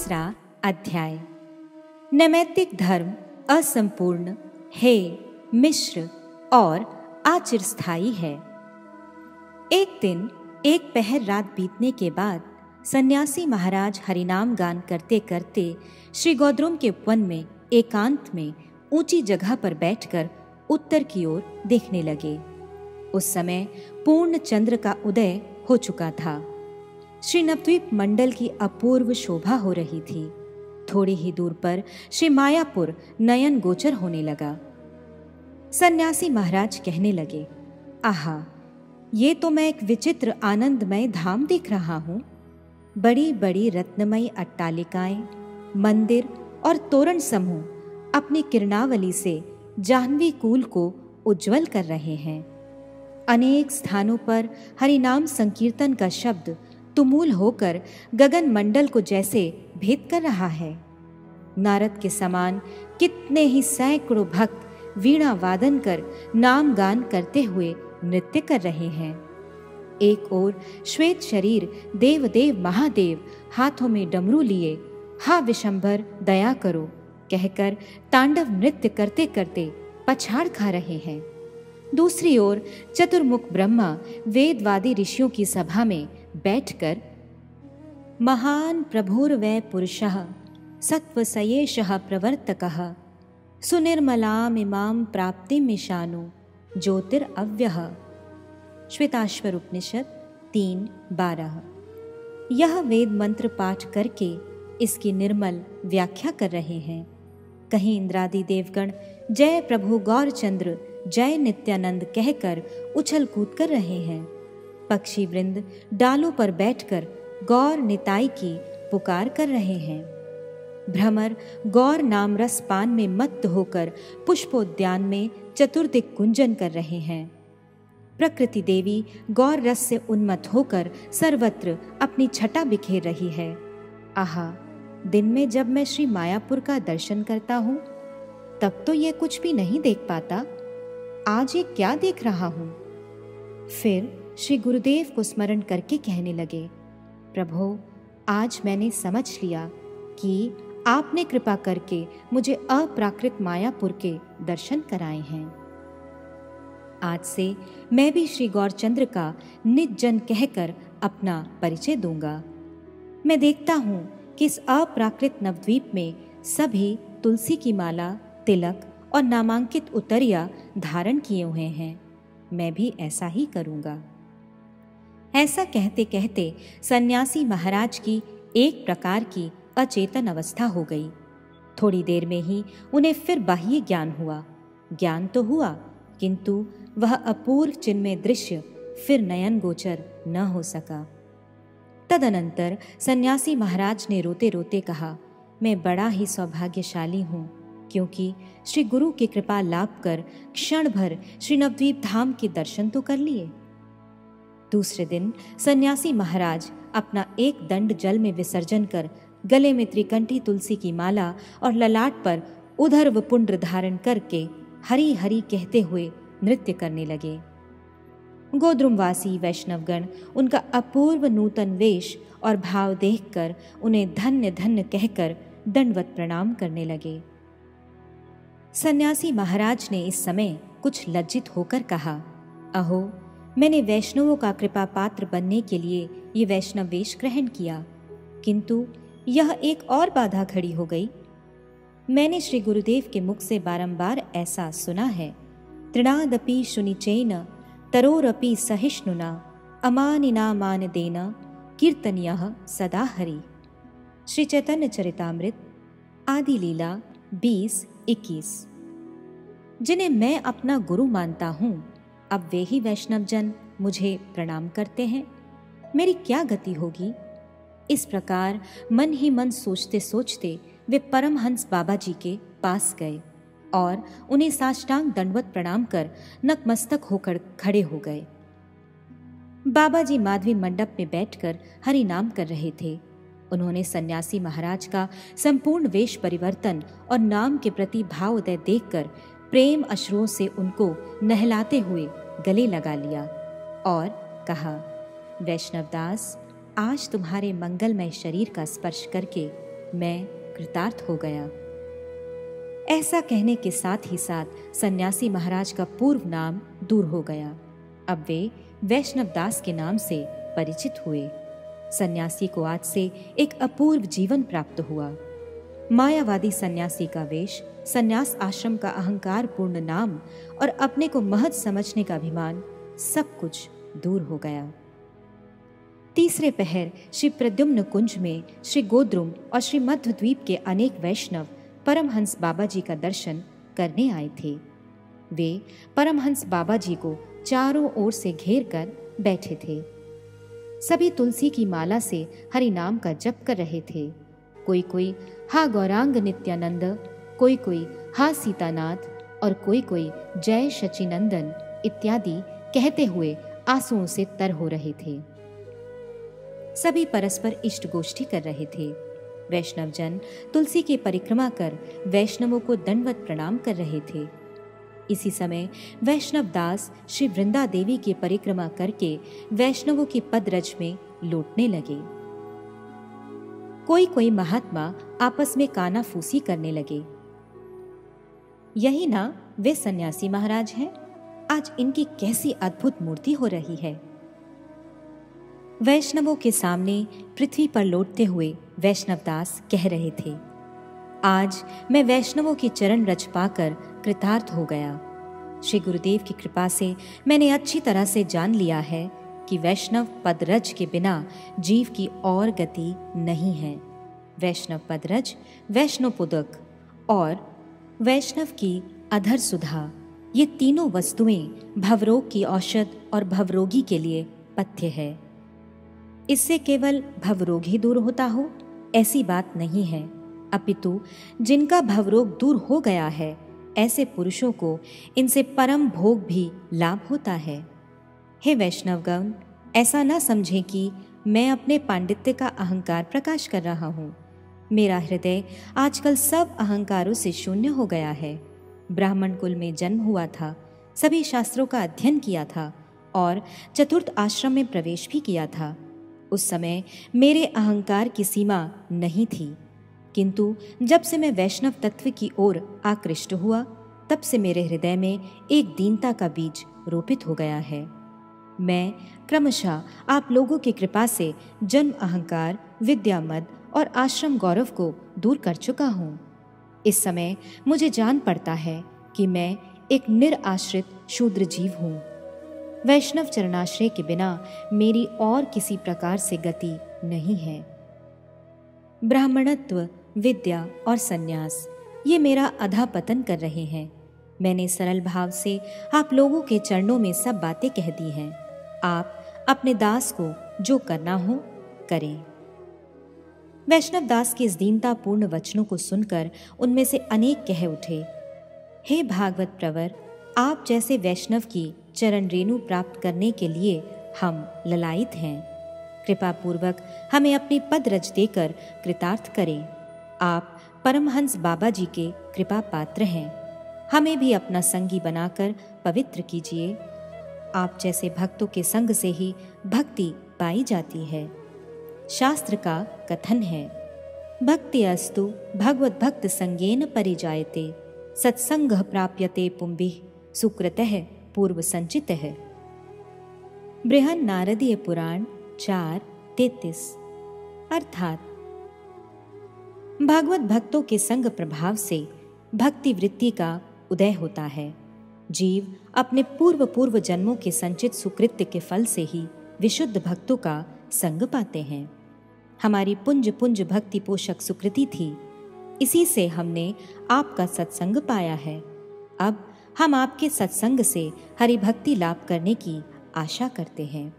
तीसरा अध्याय। नैमित्तिक धर्म असंपूर्ण, हे मिश्र और अचिरस्थायी है। एक दिन एक पहर रात बीतने के बाद सन्यासी महाराज हरिनाम गान करते करते श्री गौद्रुम के वन में एकांत में ऊंची जगह पर बैठकर उत्तर की ओर देखने लगे। उस समय पूर्ण चंद्र का उदय हो चुका था। श्री नवद्वीप मंडल की अपूर्व शोभा हो रही थी। थोड़ी ही दूर पर श्री मायापुर नयन गोचर होने लगा। सन्यासी महाराज कहने लगे, आहा, ये तो मैं एक विचित्र आनंदमय धाम देख रहा हूँ। बड़ी बड़ी रत्नमयी अट्टालिकाएं, मंदिर और तोरण समूह अपनी किरणावली से जाह्नवी कूल को उज्जवल कर रहे हैं। अनेक स्थानों पर हरिनाम संकीर्तन का शब्द तुमूल होकर गगन मंडल को जैसे भेद कर रहा है। नारद के समान कितने ही सैकड़ों भक्त वीणा वादन कर नाम गान करते हुए नृत्य कर रहे हैं। एक ओर श्वेत शरीर देवदेव महादेव हाथों में डमरू लिए हा विशंभर दया करो कहकर तांडव नृत्य करते करते पछाड़ खा रहे हैं। दूसरी ओर चतुर्मुख ब्रह्मा वेदवादी ऋषियों की सभा में बैठकर महान प्रभुर्वै पुरुषः सत्त्वसयेषः प्रवर्तकः सुनिर्मलामिमां प्राप्तिमिशानो ज्योतिरव्यः। श्वेताश्वर उपनिषद 3:12। यह वेद मंत्र पाठ करके इसकी निर्मल व्याख्या कर रहे हैं। कहीं इंद्रादि देवगण जय प्रभु गौरचंद्र जय नित्यानंद कहकर उछल कूद कर रहे हैं। पक्षी वृंद डालों पर बैठकर गौर निताई की पुकार कर रहे हैं। भ्रमर गौर नाम रस पान में मत्त होकर पुष्पोद्यान में चतुर्दिक कुंजन कर रहे हैं। प्रकृति देवी गौर रस से उन्मत्त होकर सर्वत्र अपनी छटा बिखेर रही है। आहा, दिन में जब मैं श्री मायापुर का दर्शन करता हूँ तब तो ये कुछ भी नहीं देख पाता। आज ये क्या देख रहा हूँ। फिर श्री गुरुदेव को स्मरण करके कहने लगे, प्रभो, आज मैंने समझ लिया कि आपने कृपा करके मुझे अप्राकृत मायापुर के दर्शन कराए हैं। आज से मैं भी श्री गौरचंद्र का निज जन कहकर अपना परिचय दूंगा। मैं देखता हूँ कि इस अप्राकृत नवद्वीप में सभी तुलसी की माला, तिलक और नामांकित उतरिया धारण किए हुए हैं। मैं भी ऐसा ही करूंगा। ऐसा कहते कहते सन्यासी महाराज की एक प्रकार की अचेतन अवस्था हो गई। थोड़ी देर में ही उन्हें फिर बाह्य ज्ञान हुआ। ज्ञान तो हुआ, किंतु वह अपूर्व चिन्मय दृश्य फिर नयन गोचर न हो सका। तदनंतर सन्यासी महाराज ने रोते रोते कहा, मैं बड़ा ही सौभाग्यशाली हूँ, क्योंकि श्री गुरु की कृपा लाभ कर क्षण भर श्री नवद्वीप धाम के दर्शन तो कर लिए। दूसरे दिन सन्यासी महाराज अपना एक दंड जल में विसर्जन कर गले में त्रिकंठी तुलसी की माला और ललाट पर उधर्व पुंड्र धारण करके हरि हरि कहते हुए नृत्य करने लगे। गोद्रुमवासी वैष्णवगण उनका अपूर्व नूतन वेश और भाव देखकर उन्हें धन्य धन्य कहकर दंडवत प्रणाम करने लगे। सन्यासी महाराज ने इस समय कुछ लज्जित होकर कहा, अहो, मैंने वैष्णवों का कृपा पात्र बनने के लिए ये वैष्णव वेश ग्रहण किया, किंतु यह एक और बाधा खड़ी हो गई। मैंने श्री गुरुदेव के मुख से बारंबार ऐसा सुना है, तृणादपि शुनिचैन तरोरपि सहिष्णुना अमानिना मानदेन कीर्तनीयः सदा हरि। श्री चैतन्य चरितामृत आदि लीला 20:21। जिन्हें मैं अपना गुरु मानता हूँ, अब वे ही वैष्णव जन मुझे प्रणाम करते हैं, मेरी क्या गति होगी। इस प्रकार मन ही मन सोचते सोचते वे परमहंस बाबा जी के पास गए और उन्हें साष्टांग दंडवत प्रणाम कर नतमस्तक होकर खड़े हो गए। बाबा जी माधवी मंडप में बैठकर हरि नाम कर रहे थे। उन्होंने सन्यासी महाराज का संपूर्ण वेश परिवर्तन और नाम के प्रति भावोदय देखकर प्रेम अश्रुओं से उनको नहलाते हुए गले लगा लिया और कहा, वैष्णवदास, आज तुम्हारे मंगलमय शरीर का स्पर्श करके मैं कृतार्थ हो गया। ऐसा कहने के साथ ही साथ सन्यासी महाराज का पूर्व नाम दूर हो गया। अब वे वैष्णव दास के नाम से परिचित हुए। सन्यासी को आज से एक अपूर्व जीवन प्राप्त हुआ। मायावादी सन्यासी का वेश, सन्यास आश्रम का अहंकार पूर्ण नाम और अपने को महत् समझने का अभिमान, सब कुछ दूर हो गया। तीसरे पहर श्री प्रद्युम्न कुंज में श्री गोद्रुम और श्री मध्वद्वीप के अनेक वैष्णव परमहंस बाबा जी का दर्शन करने आए थे। वे परमहंस बाबा जी को चारों ओर से घेर कर बैठे थे। सभी तुलसी की माला से हरि नाम का जप कर रहे थे। कोई कोई हा गौरांग नित्यानंद, कोई कोई हा सीतानाथ और कोई कोई जय शचीनंदन इत्यादि कहते हुए आंसुओं से तर हो रहे थे। सभी परस्पर इष्ट गोष्ठी कर रहे थे। वैष्णव जन तुलसी की परिक्रमा कर वैष्णवों को दंडवत प्रणाम कर रहे थे। इसी समय वैष्णव दास श्री वृंदा देवी की परिक्रमा करके वैष्णवों की पदरज में लौटने लगे। कोई कोई महात्मा आपस में कानाफूसी करने लगे। यही ना वे सन्यासी महाराज हैं? आज इनकी कैसी अद्भुत मूर्ति हो रही है। वैष्णवों के सामने पृथ्वी पर लौटते हुए वैष्णवदास कह रहे थे, आज मैं वैष्णवों की चरण रज पाकर कृतार्थ हो गया। श्री गुरुदेव की कृपा से मैंने अच्छी तरह से जान लिया है कि वैष्णव पदरज के बिना जीव की और गति नहीं है। वैष्णव पदरज, वैष्णव पुदक और वैष्णव की अधर सुधा, ये तीनों वस्तुएं भवरोग की औषध और भवरोगी के लिए पथ्य है। इससे केवल भवरोग ही दूर होता हो ऐसी बात नहीं है, अपितु जिनका भवरोग दूर हो गया है ऐसे पुरुषों को इनसे परम भोग भी लाभ होता है। हे वैष्णवगण, ऐसा न समझें कि मैं अपने पांडित्य का अहंकार प्रकाश कर रहा हूँ। मेरा हृदय आजकल सब अहंकारों से शून्य हो गया है। ब्राह्मण कुल में जन्म हुआ था, सभी शास्त्रों का अध्ययन किया था और चतुर्थ आश्रम में प्रवेश भी किया था। उस समय मेरे अहंकार की सीमा नहीं थी, किंतु जब से मैं वैष्णव तत्व की ओर आकृष्ट हुआ, तब से मेरे हृदय में एक दीनता का बीज रोपित हो गया है। मैं क्रमशः आप लोगों की कृपा से जन्म अहंकार, विद्या मद और आश्रम गौरव को दूर कर चुका हूँ। इस समय मुझे जान पड़ता है कि मैं एक निराश्रित शूद्र जीव हूँ। वैष्णव चरणाश्रय के बिना मेरी और किसी प्रकार से गति नहीं है। ब्राह्मणत्व, विद्या और सन्यास ये मेरा अधःपतन कर रहे हैं। मैंने सरल भाव से आप लोगों के चरणों में सब बातें कह दी हैं। आप अपने दास को जो करना हो करें। वैष्णव दास के इस दीनता पूर्ण वचनों को सुनकर उनमें से अनेक कह उठे, हे भागवत प्रवर, आप जैसे वैष्णव की चरण रेणु प्राप्त करने के लिए हम ललायित हैं। कृपा पूर्वक हमें अपनी पद रज देकर कृतार्थ करें। आप परमहंस बाबा जी के कृपा पात्र हैं। हमें भी अपना संगी बनाकर पवित्र कीजिए। आप जैसे भक्तों के संग से ही भक्ति पाई जाती है। शास्त्र का कथन है, भक्ति अस्तु भगवत भक्त संगेन परिजायते, सत्संग प्राप्यते पुंभिः सुकृतः पूर्व संचितः। बृहन नारदीय पुराण 4:33। अर्थात भागवत भक्तों के संग प्रभाव से भक्ति वृत्ति का उदय होता है। जीव अपने पूर्व जन्मों के संचित सुकृत्य के फल से ही विशुद्ध भक्तों का संग पाते हैं। हमारी पुंज पुंज भक्ति पोषक सुकृति थी, इसी से हमने आपका सत्संग पाया है। अब हम आपके सत्संग से हरि भक्ति लाभ करने की आशा करते हैं।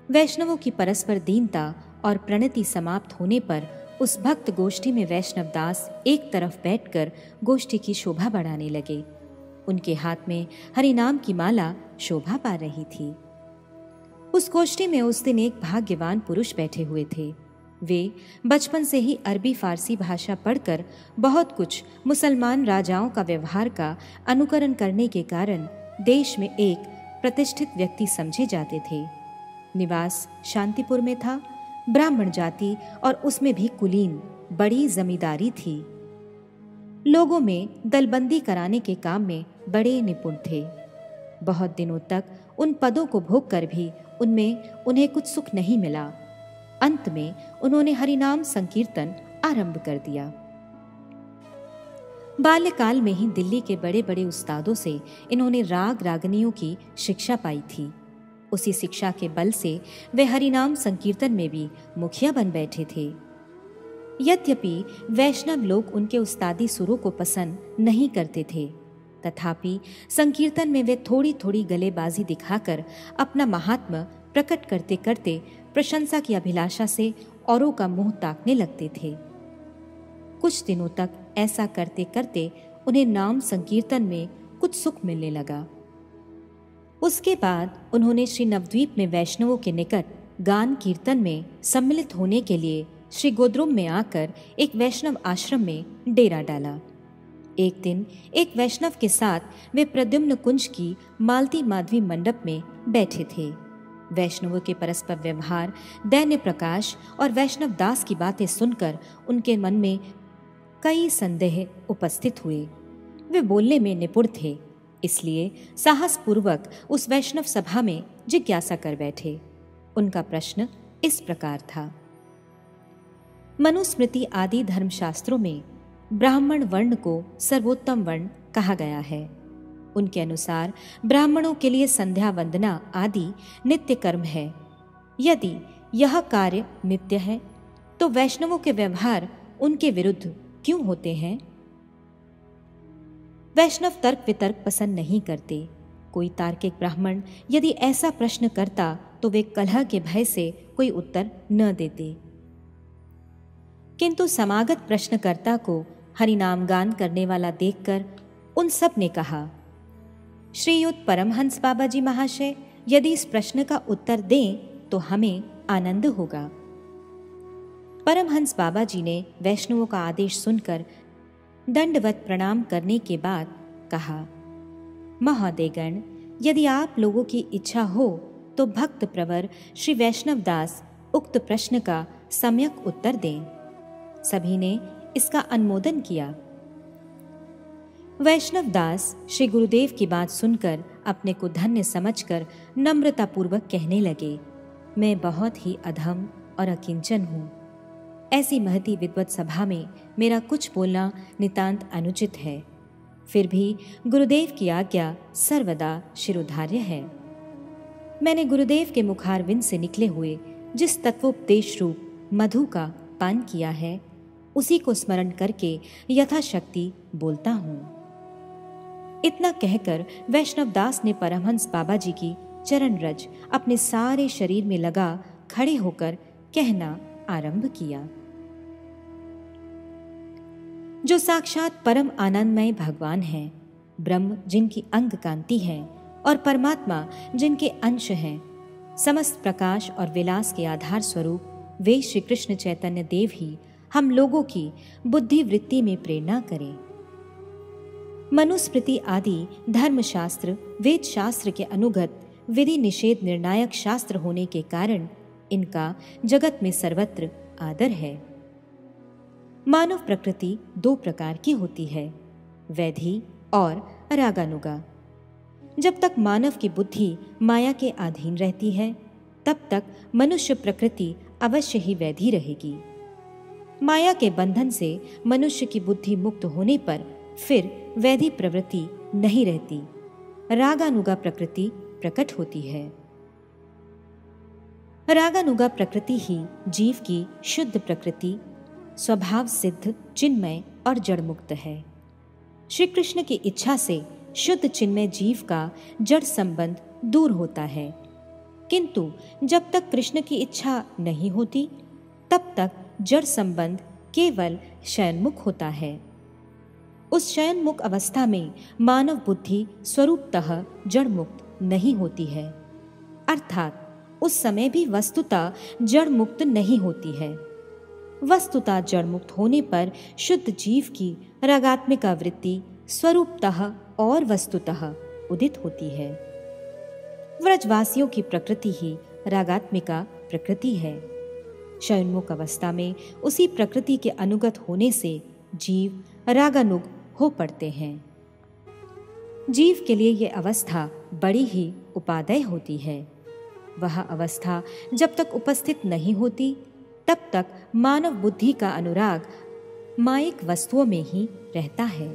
वैष्णवों की परस्पर दीनता और प्रणति समाप्त होने पर उस भक्त गोष्ठी में वैष्णव दास एक तरफ बैठकर गोष्ठी की शोभा बढ़ाने लगे। उनके हाथ में हरि नाम की माला शोभा पा रही थी। उस गोष्ठी में उस दिन एक भाग्यवान पुरुष बैठे हुए थे। वे बचपन से ही अरबी फारसी भाषा पढ़कर बहुत कुछ मुसलमान राजाओं का व्यवहार का अनुकरण करने के कारण देश में एक प्रतिष्ठित व्यक्ति समझे जाते थे। निवास शांतिपुर में था। ब्राह्मण जाति और उसमें भी कुलीन बड़ी जमींदारी थी। लोगों में दलबंदी कराने के काम में बड़े निपुण थे। बहुत दिनों तक उन पदों को भोग कर भी उनमें उन्हें कुछ सुख नहीं मिला। अंत में उन्होंने हरिनाम संकीर्तन आरंभ कर दिया। बाल्यकाल में ही दिल्ली के बड़े बड़े उस्तादों से इन्होंने राग रागनियों की शिक्षा पाई थी। उसी शिक्षा के बल से वे हरिनाम संकीर्तन में भी मुखिया बन बैठे थे। यद्यपि वैष्णव लोग उनके उस्तादी सुरों को पसंद नहीं करते थे, तथापि संकीर्तन में वे थोड़ी थोड़ी गलेबाजी दिखाकर अपना महात्म्य प्रकट करते करते प्रशंसा की अभिलाषा से औरों का मुंह ताकने लगते थे। कुछ दिनों तक ऐसा करते करते उन्हें नाम संकीर्तन में कुछ सुख मिलने लगा। उसके बाद उन्होंने श्री नवद्वीप में वैष्णवों के निकट गान कीर्तन में सम्मिलित होने के लिए श्री गोद्रुम में आकर एक वैष्णव आश्रम में डेरा डाला। एक दिन एक वैष्णव के साथ वे प्रद्युम्न कुंज की मालती माधवी मंडप में बैठे थे। वैष्णवों के परस्पर व्यवहार, दैन्य प्रकाश और वैष्णव दास की बातें सुनकर उनके मन में कई संदेह उपस्थित हुए। वे बोलने में निपुण थे, इसलिए साहसपूर्वक उस वैष्णव सभा में जिज्ञासा कर बैठे। उनका प्रश्न इस प्रकार था। मनुस्मृति आदि धर्मशास्त्रों में ब्राह्मण वर्ण को सर्वोत्तम वर्ण कहा गया है। उनके अनुसार ब्राह्मणों के लिए संध्या वंदना आदि नित्य कर्म है। यदि यह कार्य नित्य है तो वैष्णवों के व्यवहार उनके विरुद्ध क्यों होते हैं? वैष्णव तर्क वितर्क पसंद नहीं करते। कोई तार्किक ब्राह्मण यदि ऐसा प्रश्न करता तो वे कलह के भय से कोई उत्तर न देते। किंतु समागत प्रश्नकर्ता को हरिनाम गान करने वाला देखकर उन सब ने कहा, श्रीयुत परमहंस बाबा जी महाशय, यदि इस प्रश्न का उत्तर दें तो हमें आनंद होगा। परमहंस बाबा जी ने वैष्णवों का आदेश सुनकर दंडवत प्रणाम करने के बाद कहा, महोदयगण, यदि आप लोगों की इच्छा हो तो भक्त प्रवर श्री वैष्णव दास उक्त प्रश्न का सम्यक उत्तर दें। सभी ने इसका अनुमोदन किया। वैष्णव दास श्री गुरुदेव की बात सुनकर अपने को धन्य समझकर नम्रतापूर्वक कहने लगे, मैं बहुत ही अधम और अकिंचन हूँ। ऐसी महती विद्वत सभा में मेरा कुछ बोलना नितांत अनुचित है। फिर भी गुरुदेव की आज्ञा सर्वदा शिरोधार्य है। मैंने गुरुदेव के मुखारविंद से निकले हुए जिस तत्वोपदेश रूप मधु का पान किया है, उसी को स्मरण करके यथाशक्ति बोलता हूँ। इतना कहकर वैष्णवदास ने परमहंस बाबा जी की चरण रज अपने सारे शरीर में लगा खड़े होकर कहना आरंभ किया। जो साक्षात परम आनंदमय भगवान हैं, ब्रह्म जिनकी अंग कांति है और परमात्मा जिनके अंश हैं, समस्त प्रकाश और विलास के आधार स्वरूप वे श्री कृष्ण चैतन्य देव ही हम लोगों की बुद्धि वृत्ति में प्रेरणा करें। मनुस्मृति आदि धर्मशास्त्र वेद शास्त्र के अनुगत विधि निषेध निर्णायक शास्त्र होने के कारण इनका जगत में सर्वत्र आदर है। मानव प्रकृति दो प्रकार की होती है, वैधि और रागानुगा। जब तक मानव की बुद्धि माया के अधीन रहती है, तब तक मनुष्य प्रकृति अवश्य ही वैधि रहेगी। माया के बंधन से मनुष्य की बुद्धि मुक्त होने पर फिर वैधि प्रवृत्ति नहीं रहती, रागानुगा प्रकृति प्रकट होती है। रागानुगा प्रकृति ही जीव की शुद्ध प्रकृति, स्वभाव सिद्ध, चिन्मय और जड़ मुक्त है। श्री कृष्ण की इच्छा से शुद्ध चिन्मय जीव का जड़ संबंध दूर होता है, किंतु जब तक कृष्ण की इच्छा नहीं होती तब तक जड़ संबंध केवल शयनमुख होता है। उस शयनमुख अवस्था में मानव बुद्धि स्वरूपतः जड़ मुक्त नहीं होती है, अर्थात उस समय भी वस्तुतः जड़ मुक्त नहीं होती है। वस्तुतः जड़ मुक्त होने पर शुद्ध जीव की रागात्मिका वृत्ति स्वरूपतः और वस्तुतः उदित होती है। व्रजवासियों की प्रकृति ही रागात्मिका प्रकृति है। शयनमुख अवस्था में उसी प्रकृति के अनुगत होने से जीव रागानुग हो पड़ते हैं। जीव के लिए यह अवस्था बड़ी ही उपादेय होती है। वह अवस्था जब तक उपस्थित नहीं होती तब तक मानव बुद्धि का अनुराग मायिक वस्तुओं में ही रहता है।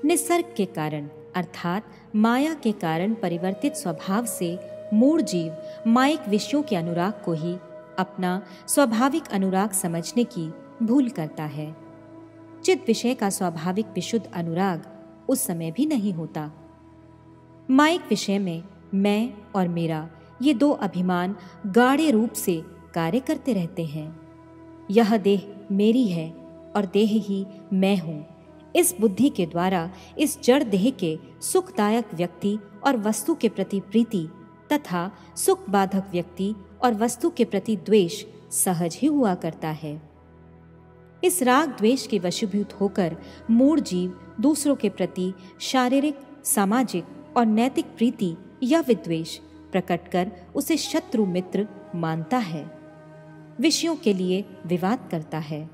निसर्ग के कारण अर्थात माया के कारण परिवर्तित स्वभाव से मूढ़ जीव मायिक विषयों के अनुराग को ही अपना स्वाभाविक अनुराग समझने की भूल करता है। चित विषय का स्वाभाविक विशुद्ध अनुराग उस समय भी नहीं होता। मायिक विषय में मैं और मेरा ये दो अभिमान गाढ़े रूप से कार्य करते रहते हैं। यह देह मेरी है और देह ही मैं हूँ। इस बुद्धि के द्वारा इस जड़ देह के सुखदायक व्यक्ति और वस्तु के प्रति प्रीति तथा सुख बाधक व्यक्ति और वस्तु के प्रति द्वेष सहज ही हुआ करता है। इस राग द्वेष के वशीभूत होकर मूढ़ जीव दूसरों के प्रति शारीरिक, सामाजिक और नैतिक प्रीति या विद्वेष प्रकट कर उसे शत्रु मित्र मानता है। विषयों के लिए विवाद करता है।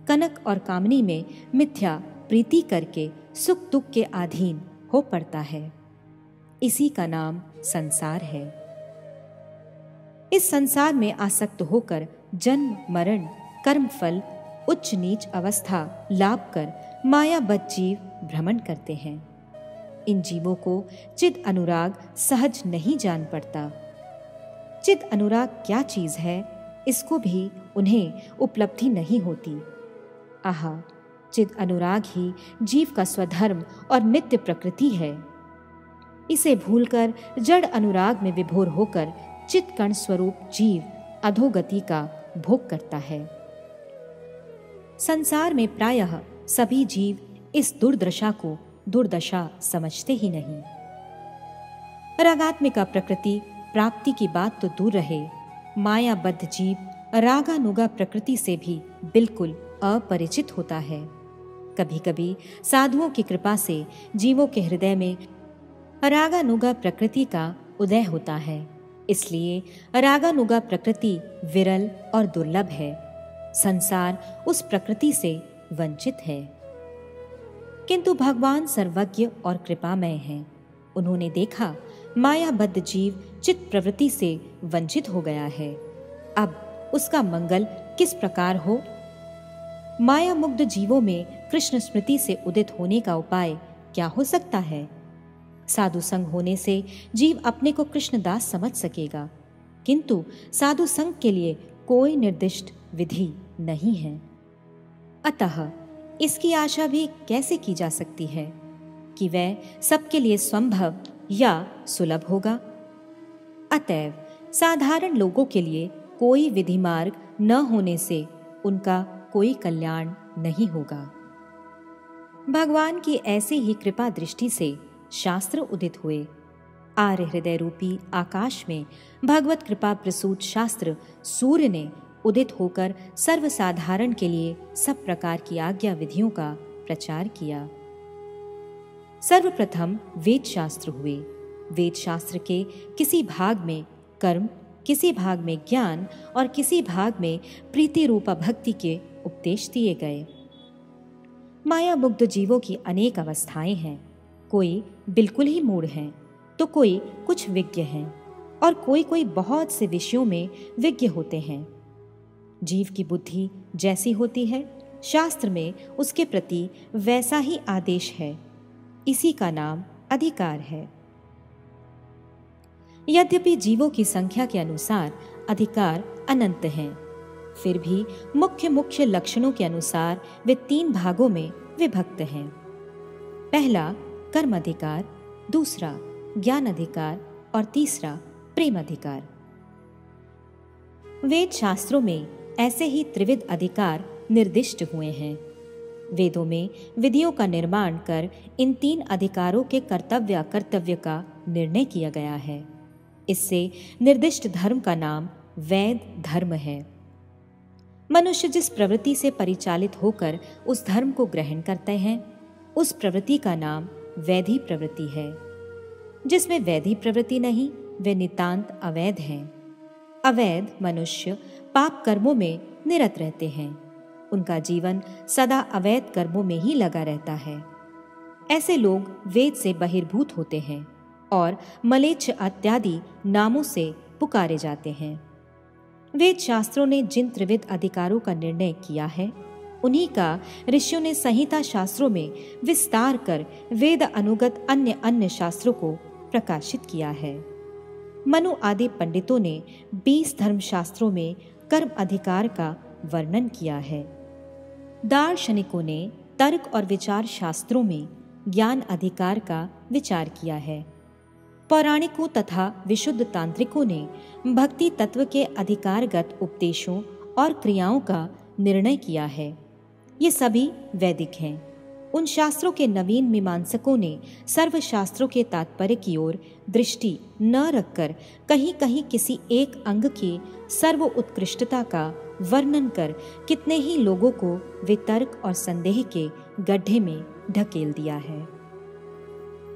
कनक और कामनी में मिथ्या प्रीति करके सुख दुख के अधीन हो पड़ता है। इसी का नाम संसार है। इस संसार में आसक्त होकर जन्म मरण कर्मफल उच्च नीच अवस्था लाभ कर मायाबद्ध जीव भ्रमण करते हैं। इन जीवों को चिद अनुराग सहज नहीं जान पड़ता। चिद अनुराग क्या चीज है इसको भी उन्हें उपलब्धि नहीं होती। आहा, चिद अनुराग ही जीव का स्वधर्म और नित्य प्रकृति है। इसे भूलकर जड़ अनुराग में विभोर होकर चित कण स्वरूप जीव अधोगति का भोग करता है। संसार में प्रायः सभी जीव इस दुर्दशा को दुर्दशा समझते ही नहीं। रागात्मिका प्रकृति प्राप्ति की बात तो दूर रहे, मायाबद्ध जीव रागानुगा प्रकृति से भी बिल्कुल अपरिचित होता है। कभी कभी साधुओं की कृपा से जीवों के हृदय में रागानुगा प्रकृति का उदय होता है। इसलिए रागानुगा प्रकृति विरल और दुर्लभ है। संसार उस प्रकृति से वंचित है। किंतु भगवान सर्वज्ञ और कृपामय हैं। उन्होंने देखा मायाबद्ध जीव चित्त प्रवृत्ति से वंचित हो गया है। अब उसका मंगल किस प्रकार हो? माया मुग्ध जीवों में कृष्ण स्मृति से उदित होने का उपाय क्या हो सकता है? साधु संग होने से जीव अपने को कृष्णदास समझ सकेगा, किंतु साधु संग के लिए कोई निर्दिष्ट विधि नहीं है। अतः इसकी आशा भी कैसे की जा सकती है कि वह सबके लिए संभव या सुलभ होगा? अतएव साधारण लोगों के लिए कोई विधि मार्ग न होने से उनका कोई कल्याण नहीं होगा। भगवान की ऐसे ही कृपा दृष्टि से शास्त्र उदित हुए। आर्य हृदय रूपी आकाश में भगवत कृपा प्रसूत शास्त्र सूर्य ने उदित होकर सर्वसाधारण के लिए सब प्रकार की आज्ञा विधियों का प्रचार किया। सर्वप्रथम वेद शास्त्र हुए। वेद शास्त्र के किसी भाग में कर्म, किसी भाग में ज्ञान और किसी भाग में प्रीति रूपा भक्ति के उपदेश दिए गए। माया मुग्ध जीवों की अनेक अवस्थाएं हैं। कोई बिल्कुल ही मूढ़ हैं, तो कोई कुछ विज्ञ हैं और कोई बहुत से विषयों में विज्ञ होते हैं। जीव की बुद्धि जैसी होती है, शास्त्र में उसके प्रति वैसा ही आदेश है। इसी का नाम अधिकार है। यद्यपि जीवों की संख्या के अनुसार अधिकार अनंत हैं, फिर भी मुख्य लक्षणों के अनुसार वे 3 भागों में विभक्त हैं। पहला कर्म अधिकार, दूसरा ज्ञान अधिकार और तीसरा प्रेम अधिकार। वेद शास्त्रों में ऐसे ही त्रिविध अधिकार निर्दिष्ट हुए हैं। वेदों में विधियों का निर्माण कर इन 3 अधिकारों के कर्तव्य का निर्णय किया गया है। इससे निर्दिष्ट धर्म का नाम वैद धर्म है। मनुष्य जिस प्रवृत्ति से परिचालित होकर उस धर्म को ग्रहण करते हैं, उस प्रवृत्ति का नाम वैधी प्रवृत्ति है। जिसमें वैधी प्रवृत्ति नहीं, वे नितांत अवैध हैं। अवैध मनुष्य पाप कर्मों में निरत रहते हैं। उनका जीवन सदा अवैध कर्मों में ही लगा रहता है। ऐसे लोग वेद से बहिर्भूत होते हैं और मलेच्छ इत्यादि नामों से पुकारे जाते हैं। वेद शास्त्रों ने जिन त्रिविध अधिकारों का निर्णय किया है, उन्हीं का ऋषियों ने संहिता शास्त्रों में विस्तार कर वेद अनुगत अन्य अन्य शास्त्रों को प्रकाशित किया है। मनु आदि पंडितों ने 20 धर्मशास्त्रों में कर्म अधिकार का वर्णन किया है। दार्शनिकों ने तर्क और विचार शास्त्रों में ज्ञान अधिकार का विचार किया है। पौराणिकों तथा विशुद्ध तांत्रिकों ने भक्ति तत्व के अधिकारगत उपदेशों और क्रियाओं का निर्णय किया है। ये सभी वैदिक हैं। उन शास्त्रों के नवीन मीमांसकों ने सर्व शास्त्रों के तात्पर्य की ओर दृष्टि न रखकर कहीं कहीं किसी एक अंग की सर्व उत्कृष्टता का वर्णन कर कितने ही लोगों को वितर्क और संदेह के गड्ढे में ढकेल दिया है।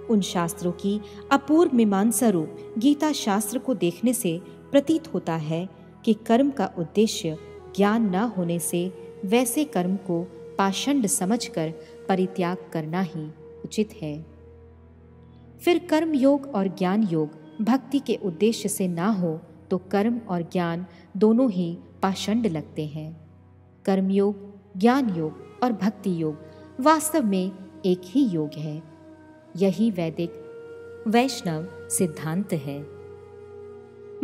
उन शास्त्रों की अपूर्व मीमांसा रूप गीता शास्त्र को देखने से प्रतीत होता है कि कर्म का उद्देश्य ज्ञान न होने से वैसे कर्म को पाषंड समझकर परित्याग करना ही उचित है। फिर कर्म योग और ज्ञान योग भक्ति के उद्देश्य से ना हो तो कर्म और ज्ञान दोनों ही पाषंड लगते हैं। कर्म योग, ज्ञान योग और भक्ति योग वास्तव में एक ही योग है। यही वैदिक वैष्णव सिद्धांत है।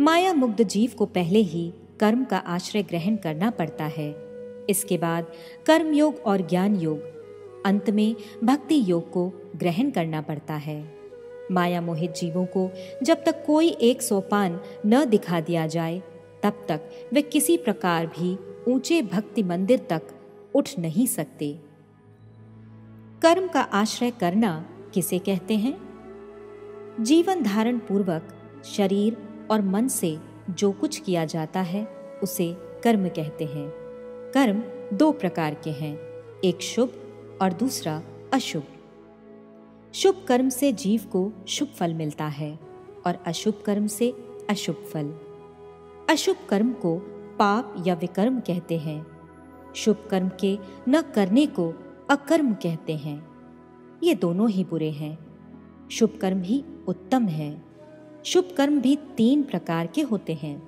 माया मुग्ध जीव को पहले ही कर्म का आश्रय ग्रहण करना पड़ता है। इसके बाद कर्म योग और ज्ञान योग, अंत में भक्ति योग को ग्रहण करना पड़ता है। माया मोहित जीवों को जब तक कोई एक सोपान न दिखा दिया जाए, तब तक वे किसी प्रकार भी ऊंचे भक्ति मंदिर तक उठ नहीं सकते। कर्म का आश्रय करना किसे कहते हैं? जीवन धारण पूर्वक शरीर और मन से जो कुछ किया जाता है उसे कर्म कहते हैं। कर्म 2 प्रकार के हैं, एक शुभ और दूसरा अशुभ। शुभ कर्म से जीव को शुभ फल मिलता है और अशुभ कर्म से अशुभ फल। अशुभ कर्म को पाप या विकर्म कहते हैं। शुभ कर्म के न करने को अकर्म कहते हैं। ये दोनों ही बुरे हैं। शुभ कर्म ही उत्तम है। शुभ कर्म भी 3 प्रकार के होते हैं,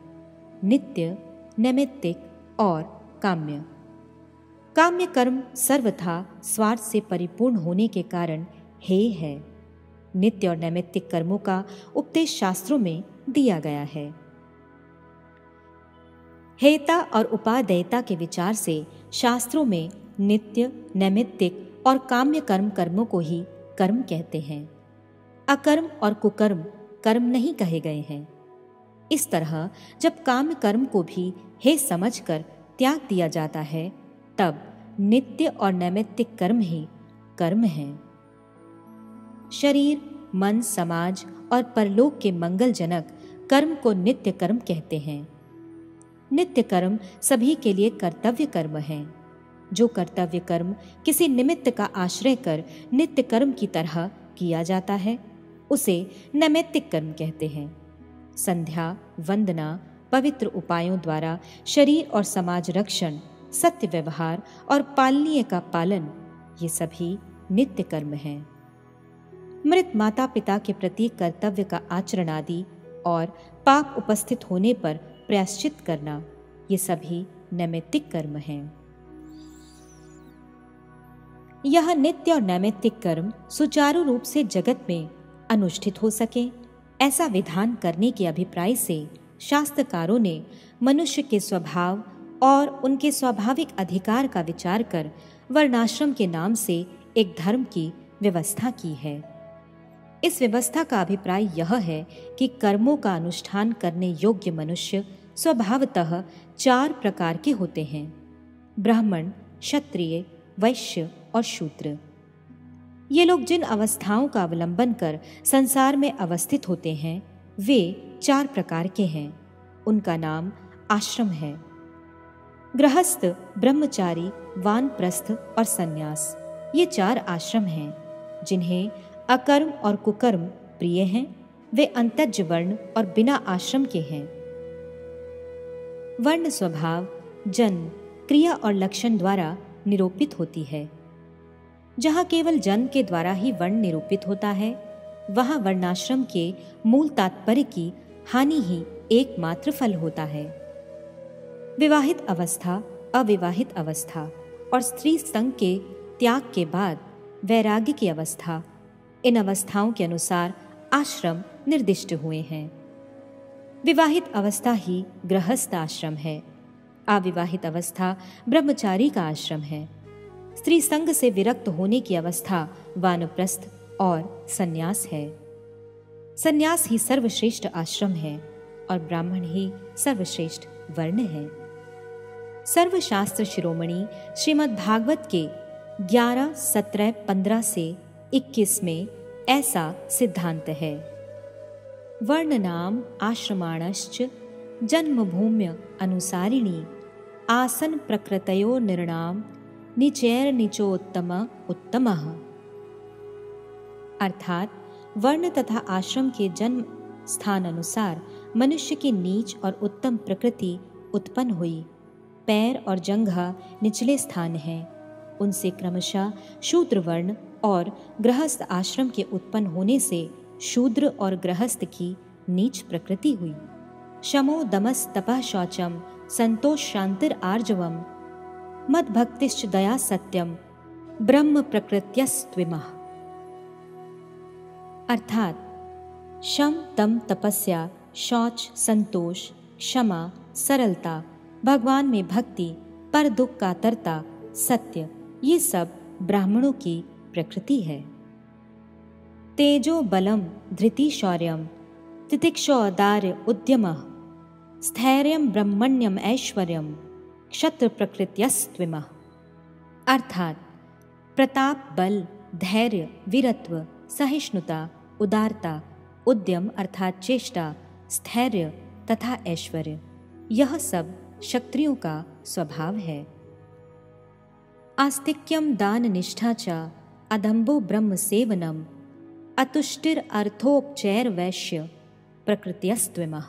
नित्य, नैमित्तिक और काम्य। काम्य कर्म सर्वथा स्वार्थ से परिपूर्ण होने के कारण हेय है। नित्य और नैमित्तिक कर्मों का उपदेश शास्त्रों में दिया गया है। हेयता और उपादेयता के विचार से शास्त्रों में नित्य, नैमित्तिक और काम्य कर्मों को ही कर्म कहते हैं। अकर्म और कुकर्म कर्म नहीं कहे गए हैं। इस तरह जब काम्य कर्म को भी हे समझकर त्याग दिया जाता है, तब नित्य और नैमित्तिक कर्म ही कर्म हैं। शरीर, मन, समाज और परलोक के मंगलजनक कर्म को नित्य कर्म कहते हैं। नित्य कर्म सभी के लिए कर्तव्य कर्म हैं। जो कर्तव्य कर्म किसी निमित्त का आश्रय कर नित्य कर्म की तरह किया जाता है, उसे नैमित्तिक कर्म कहते हैं। संध्या, वंदना, पवित्र उपायों द्वारा शरीर और समाज रक्षण, सत्य व्यवहार और पालनीय का पालन, ये सभी नित्य कर्म हैं। मृत माता पिता के प्रति कर्तव्य का आचरण आदि और पाप उपस्थित होने पर प्रायश्चित करना, ये सभी नैमित्तिक कर्म हैं। यह नित्य और नैमित्तिक कर्म सुचारू रूप से जगत में अनुष्ठित हो सके, ऐसा विधान करने के अभिप्राय से शास्त्रकारों ने मनुष्य के स्वभाव और उनके स्वाभाविक अधिकार का विचार कर वर्णाश्रम के नाम से एक धर्म की व्यवस्था की है। इस व्यवस्था का अभिप्राय यह है कि कर्मों का अनुष्ठान करने योग्य मनुष्य स्वभावतः 4 प्रकार के होते हैं: ब्राह्मण, क्षत्रिय, वैश्य और शूद्र। ये लोग जिन अवस्थाओं का अवलंबन कर संसार में अवस्थित होते हैं, वे 4 प्रकार के हैं। उनका नाम आश्रम है। गृहस्थ, ब्रह्मचारी, वानप्रस्थ और सन्यास, ये 4 आश्रम हैं। जिन्हें अकर्म और कुकर्म प्रिय हैं, वे अंतज वर्ण और बिना आश्रम के हैं। वर्ण स्वभाव, जन्म, क्रिया और लक्षण द्वारा निरूपित होती है। जहाँ केवल जन्म के द्वारा ही वर्ण निरूपित होता है, वहाँ वर्णाश्रम के मूल तात्पर्य की हानि ही एकमात्र फल होता है। विवाहित अवस्था, अविवाहित अवस्था और स्त्री संग के त्याग के बाद वैराग्य की अवस्था, इन अवस्थाओं के अनुसार आश्रम निर्दिष्ट हुए हैं। विवाहित अवस्था ही गृहस्थ आश्रम है, अविवाहित अवस्था ब्रह्मचारी का आश्रम है। स्त्री संग से विरक्त होने की अवस्था वानप्रस्थ और सन्यास है। सन्यास ही सर्वश्रेष्ठ आश्रम है और ब्राह्मण ही सर्वश्रेष्ठ वर्ण है। सर्वशास्त्र शिरोमणि श्रीमद् भागवत के 11, 17, 15 से 21 में ऐसा सिद्धांत है। वर्णनाम आश्रमाणश्च जन्मभूम्य अनुसारिणी आसन प्रकृतयो निर्णाम निचैर निचोत्तम उत्तमः। अर्थात वर्ण तथा आश्रम के जन्म स्थान अनुसार मनुष्य की नीच और उत्तम प्रकृति उत्पन्न हुई। पैर और जंघा निचले स्थान हैं, उनसे क्रमशः शूद्र वर्ण और गृहस्थ आश्रम के उत्पन्न होने से शूद्र और गृहस्थ की नीच प्रकृति हुई। शमो दमस तपः शौचम संतोष शांतिर आर्जवम मद्भक्तिश्च दया सत्यम ब्रह्म प्रकृत्यस्त्विमः। अर्थात शम, दम, तपस्या, शौच, संतोष, क्षमा, सरलता, भगवान में भक्ति, पर दुख कातरता, सत्य, ये सब ब्राह्मणों की प्रकृति है। तेजो बलम धृति शौर्यम तितिक्षो औदार्य उद्यमः स्थैर्यम ब्रह्मण्यम ऐश्वर्यम क्षत्र प्रकृत्यस्त्विमः। अर्थात प्रताप, बल, धैर्य, वीरत्व, सहिष्णुता, उदारता, उद्यम अर्थात चेष्टा, स्थैर्य तथा ऐश्वर्य, यह सब क्षत्रियों का स्वभाव है। आस्तिक्यम दान निष्ठा च अदम्भो ब्रह्म सेवनम अतुष्टिर अर्थोपचैर वैश्य प्रकृत्यस्त्विमः।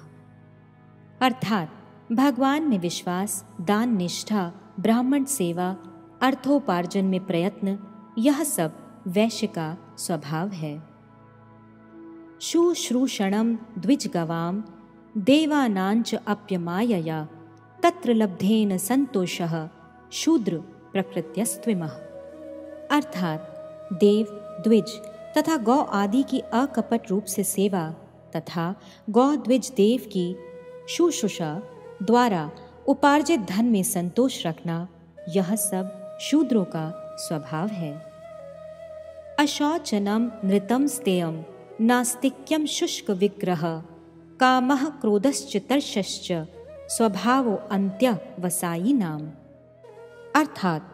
अर्थात भगवान में विश्वास, दान निष्ठा, ब्राह्मण सेवा, अर्थोपार्जन में प्रयत्न, यह सब वैश्य का स्वभाव है। शुश्रूषणम द्विज गवाम देवानांच अप्यमायया तत्र लब्धेन संतोषः शूद्र प्रकृत्यस्त्विमः। अर्थात देव, द्विज तथा गौ आदि की अकपट रूप से सेवा तथा गौ द्विज देव की शुश्रूषा द्वारा उपार्जित धन में संतोष रखना, यह सब शूद्रों का स्वभाव है। अशौचनम नृतम स्तेयम नास्तिक्यम शुष्क विग्रह कामः क्रोधश्च तर्षश्च स्वभावो अंत्य वसाई नाम। अर्थात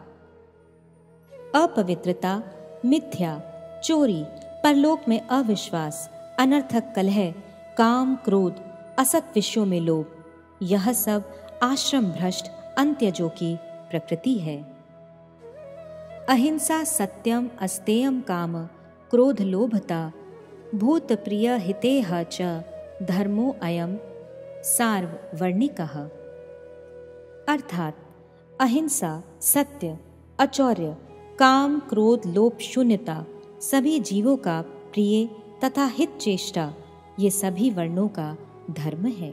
अपवित्रता, मिथ्या, चोरी, परलोक में अविश्वास, अनर्थक कलह, काम, क्रोध, असत विषयों में लोभ, यह सब आश्रम भ्रष्ट अंत्यजों की प्रकृति है। अहिंसा, सत्यम, अस्तेयम, काम, क्रोध, लोभता, भूत प्रिय हितेह च धर्मो अयम सार्ववर्णिकः। अर्थात अहिंसा, सत्य, अचौर्य, काम, क्रोध, लोभ, शून्यता सभी जीवों का प्रिय तथा हित चेष्टा, ये सभी वर्णों का धर्म है।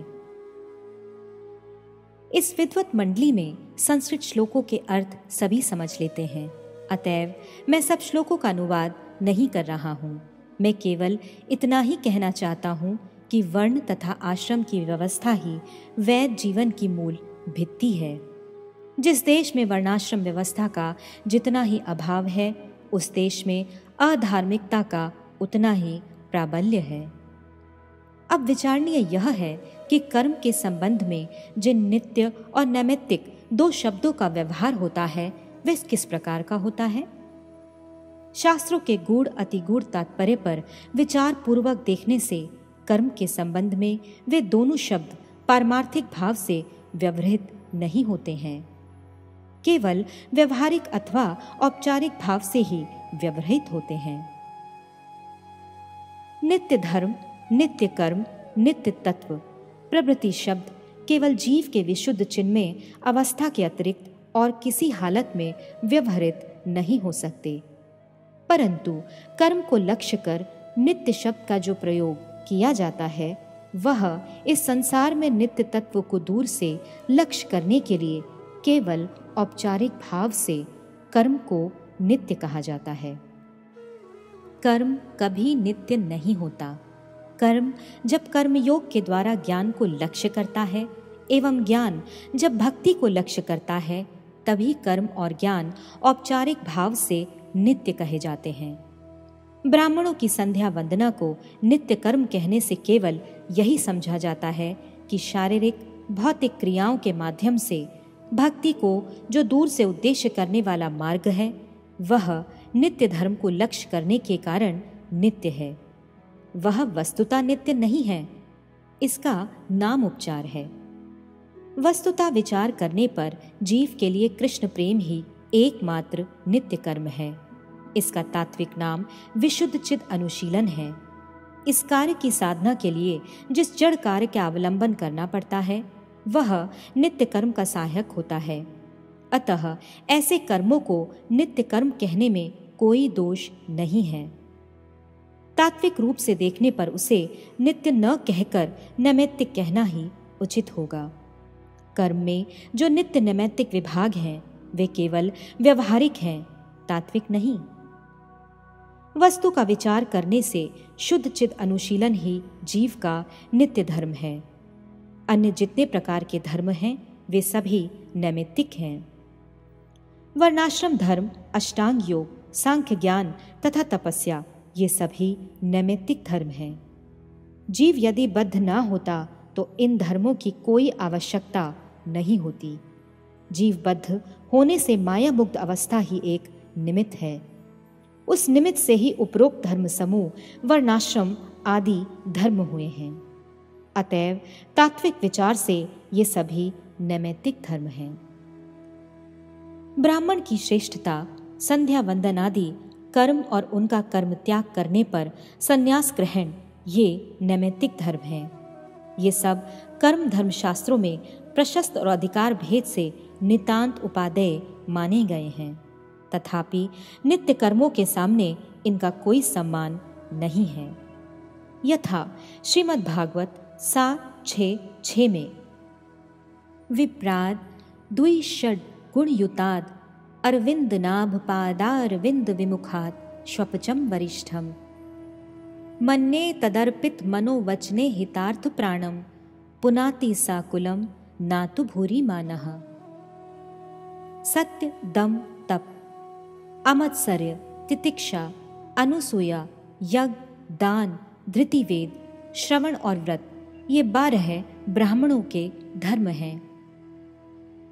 इस विद्वत मंडली में संस्कृत श्लोकों के अर्थ सभी समझ लेते हैं, अतएव मैं सब श्लोकों का अनुवाद नहीं कर रहा हूँ। मैं केवल इतना ही कहना चाहता हूँ कि वर्ण तथा आश्रम की व्यवस्था ही वैध जीवन की मूल भित्ति है। जिस देश में वर्णाश्रम व्यवस्था का जितना ही अभाव है, उस देश में अधार्मिकता का उतना ही प्राबल्य है। अब विचारणीय यह है कि कर्म के संबंध में जिन नित्य और नैमित्तिक दो शब्दों का व्यवहार होता है, वह किस प्रकार का होता है। शास्त्रों के गूढ़ अतिगूढ़ तात्पर्य पर विचार पूर्वक देखने से कर्म के संबंध में वे दोनों शब्द पारमार्थिक भाव से व्यवहृत नहीं होते हैं, केवल व्यवहारिक अथवा औपचारिक भाव से ही व्यवहृत होते हैं। नित्य धर्म, नित्य कर्म, नित्य तत्व प्रभृति शब्द केवल जीव के विशुद्ध चिन्मय अवस्था के अतिरिक्त और किसी हालत में व्यवहृत नहीं हो सकते। परंतु कर्म को लक्ष्य कर नित्य शब्द का जो प्रयोग किया जाता है, वह इस संसार में नित्य तत्व को दूर से लक्ष्य करने के लिए केवल औपचारिक भाव से कर्म को नित्य कहा जाता है। कर्म कभी नित्य नहीं होता। कर्म जब कर्मयोग के द्वारा ज्ञान को लक्ष्य करता है एवं ज्ञान जब भक्ति को लक्ष्य करता है, तभी कर्म और ज्ञान औपचारिक भाव से नित्य कहे जाते हैं। ब्राह्मणों की संध्या वंदना को नित्य कर्म कहने से केवल यही समझा जाता है कि शारीरिक भौतिक क्रियाओं के माध्यम से भक्ति को जो दूर से उद्देश्य करने वाला मार्ग है, वह नित्य धर्म को लक्ष्य करने के कारण नित्य है। वह वस्तुतः नित्य नहीं है, इसका नाम उपचार है। वस्तुतः विचार करने पर जीव के लिए कृष्ण प्रेम ही एकमात्र नित्य कर्म है। इसका तात्विक नाम विशुद्ध चिद अनुशीलन है। इस कार्य की साधना के लिए जिस जड़ कार्य का अवलंबन करना पड़ता है, वह नित्य कर्म का सहायक होता है। अतः ऐसे कर्मों को नित्य कर्म कहने में कोई दोष नहीं है। तात्विक रूप से देखने पर उसे नित्य न कहकर नैमित्तिक कहना ही उचित होगा। कर्म में जो नित्य नैमित्तिक विभाग हैं, वे केवल व्यवहारिक हैं, तात्विक नहीं। वस्तु का विचार करने से शुद्ध चिद अनुशीलन ही जीव का नित्य धर्म है। अन्य जितने प्रकार के धर्म हैं, वे सभी नैमित्तिक हैं। वर्णाश्रम धर्म, अष्टांग योग, सांख्य ज्ञान तथा तपस्या, ये सभी नैमित्तिक धर्म हैं। जीव यदि बद्ध ना होता तो इन धर्मों की कोई आवश्यकता नहीं होती। जीवबद्ध होने से माया मुक्त अवस्था ही एक निमित्त है। उस निमित्त से ही उपरोक्त धर्म समूह वर्णाश्रम आदि धर्म हुए हैं। अतएव तात्विक विचार से ये सभी नैमित्तिक धर्म हैं। ब्राह्मण की श्रेष्ठता, संध्या वंदन आदि कर्म और उनका कर्म त्याग करने पर संन्यास ग्रहण, ये नैमित्तिक धर्म हैं। ये सब कर्म धर्म शास्त्रों में प्रशस्त और अधिकार भेद से नितांत उपादेय माने गए हैं। तथापि नित्य कर्मों के सामने इनका कोई सम्मान नहीं है। यथा श्रीमद् भागवत 7:6 में विप्राद द्विषड गुणयुताद अरविंद नाभ पादारविंद विमुखात स्वपचम वरिष्ठम मन्ये तदर्पित मनोवचने हितार्थ प्राणम पुनाति साकुलम नातु भूरि मानः। सत्य, दम, तप, अमत्सर्य, तितिक्षा, अनुसूया, यज्ञ, दान, धृतिवेद, श्रवण और व्रत, ये 12 ब्राह्मणों के धर्म हैं।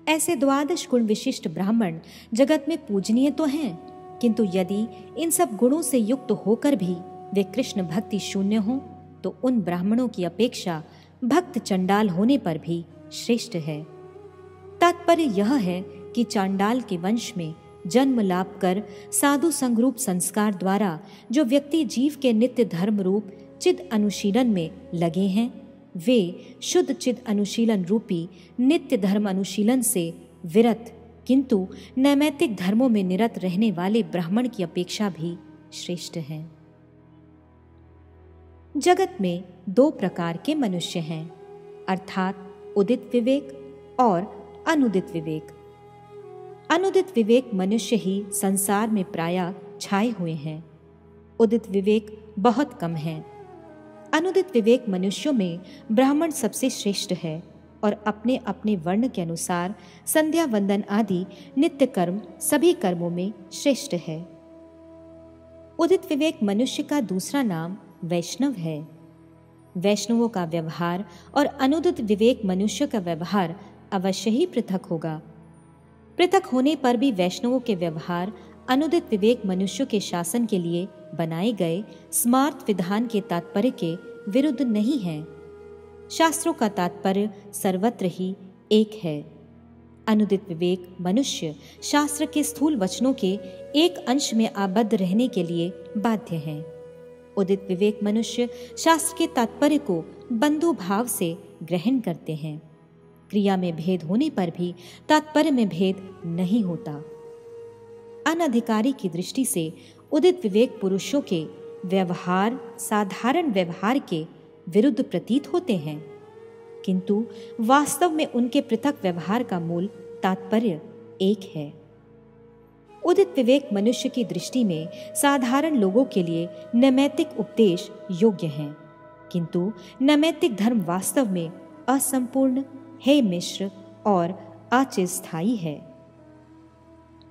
ऐसे 12 गुण विशिष्ट ब्राह्मण जगत में पूजनीय तो हैं, किंतु यदि इन सब गुणों से युक्त होकर भी वे कृष्ण भक्ति शून्य हों, तो उन ब्राह्मणों की अपेक्षा भक्त चंडाल होने पर भी श्रेष्ठ है। तात्पर्य यह है कि चांडाल के वंश में जन्म लाभ कर साधु संगरूप संस्कार द्वारा जो व्यक्ति जीव के नित्य धर्म रूप चिद अनुशीलन में लगे हैं, वे शुद्ध चिद अनुशीलन रूपी नित्य धर्म अनुशीलन से विरत किंतु नैमित्तिक धर्मों में निरत रहने वाले ब्राह्मण की अपेक्षा भी श्रेष्ठ हैं। जगत में 2 प्रकार के मनुष्य हैं, अर्थात उदित विवेक और अनुदित विवेक। अनुदित विवेक मनुष्य ही संसार में प्रायः छाए हुए हैं। उदित विवेक बहुत कम है। अनुदित विवेक मनुष्यों में ब्राह्मण सबसे श्रेष्ठ है और अपने अपने वर्ण के अनुसार संध्या वंदन आदि नित्य कर्म सभी कर्मों में श्रेष्ठ है। उदित विवेक मनुष्य का दूसरा नाम वैष्णव है। वैष्णवों का व्यवहार और अनुदित विवेक मनुष्य का व्यवहार अवश्य ही पृथक होगा। पृथक होने पर भी वैष्णवों के व्यवहार अनुदित विवेक मनुष्यों के शासन के लिए बनाए गए स्मार्त विधान के तात्पर्य के विरुद्ध नहीं है। शास्त्रों का तात्पर्य सर्वत्र ही एक है। अनुदित विवेक मनुष्य शास्त्र के स्थूल वचनों के एक अंश में आबद्ध रहने के लिए बाध्य है। उदित विवेक मनुष्य शास्त्र के तात्पर्य को बंधु भाव से ग्रहण करते हैं। क्रिया में भेद होने पर भी तात्पर्य में भेद नहीं होता। अनधिकारी की दृष्टि से उदित विवेक पुरुषों के व्यवहार साधारण व्यवहार के विरुद्ध प्रतीत होते हैं, किंतु वास्तव में उनके पृथक व्यवहार का मूल तात्पर्य एक है। उदित विवेक मनुष्य की दृष्टि में साधारण लोगों के लिए नैमित्तिक उपदेश योग्य हैं, किंतु नैमित्तिक धर्म वास्तव में असंपूर्ण, हे मिश्र और अचिरस्थायी है।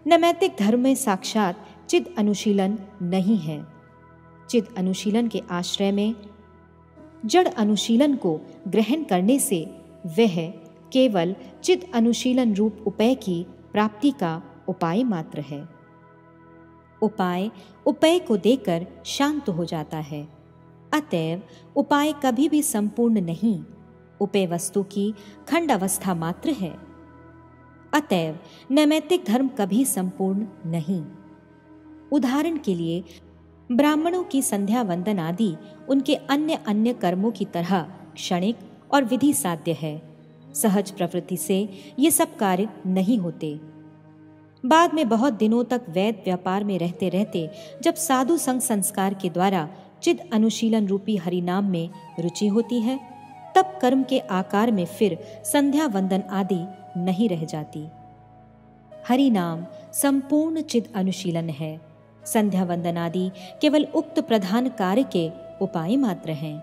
नैमित्तिक धर्म में साक्षात चिद अनुशीलन नहीं है। चिद अनुशीलन के आश्रय में जड़ अनुशीलन को ग्रहण करने से वह केवल चिद अनुशीलन रूप उपाय की प्राप्ति का उपाय मात्र है। उपाय उपाय को देकर शांत हो जाता है, अतएव उपाय कभी भी संपूर्ण नहीं, उपाय वस्तु की खंड अवस्था मात्र है। अतएव नैमित्तिक धर्म कभी संपूर्ण नहीं। उदाहरण के लिए ब्राह्मणों की संध्या वंदन आदि उनके अन्य अन्य कर्मों की तरह क्षणिक और विधि साध्य है। सहज प्रवृत्ति से ये सब कार्य नहीं होते। बाद में बहुत दिनों तक वैद व्यापार में रहते रहते जब साधु संग संस्कार के द्वारा चिद अनुशीलन रूपी हरिनाम में रुचि होती है, तब कर्म के आकार में फिर संध्या वंदन आदि नहीं रह जाती। हरिनाम संपूर्ण चिद अनुशीलन है। संध्या वंदन आदि केवल उक्त प्रधान कार्य के उपाय मात्र हैं।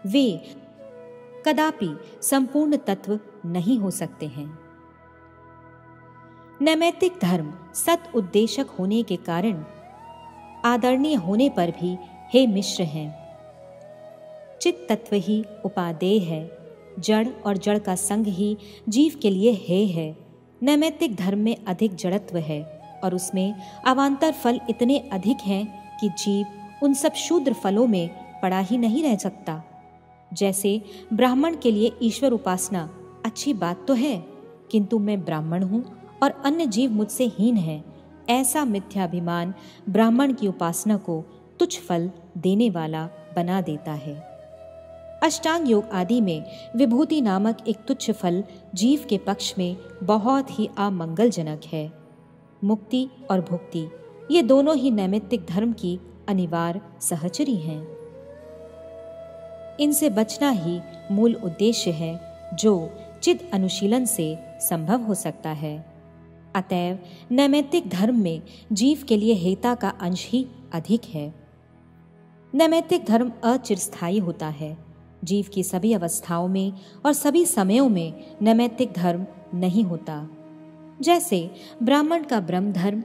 वे कदापि संपूर्ण तत्व नहीं हो सकते हैं। नैमित्तिक धर्म सत उद्देशक होने के कारण आदरणीय होने पर भी हे मिश्र हैं। चित तत्व ही उपादेय है, जड़ और जड़ का संग ही जीव के लिए हेय है। नैमित्तिक धर्म में अधिक जड़त्व है और उसमें अवान्तर फल इतने अधिक हैं कि जीव उन सब शूद्र फलों में पड़ा ही नहीं रह सकता। जैसे ब्राह्मण के लिए ईश्वर उपासना अच्छी बात तो है, किंतु मैं ब्राह्मण हूँ और अन्य जीव मुझसे हीन है, ऐसा मिथ्याभिमान ब्राह्मण की उपासना को तुच्छ फल देने वाला बना देता है। अष्टांग योग आदि में विभूति नामक एक तुच्छ फल जीव के पक्ष में बहुत ही अमंगलजनक है। मुक्ति और भुक्ति ये दोनों ही नैमित्तिक धर्म की अनिवार्य सहचरी हैं। इनसे बचना ही मूल उद्देश्य है जो चिद अनुशीलन से संभव हो सकता है। अतएव नैमित्तिक धर्म में जीव के लिए हेता का अंश ही अधिक है। नैमित्तिक धर्म अचिरस्थायी होता है। जीव की सभी अवस्थाओं में और सभी समयों में नैमित्तिक धर्म नहीं होता। जैसे ब्राह्मण का ब्रह्म धर्म,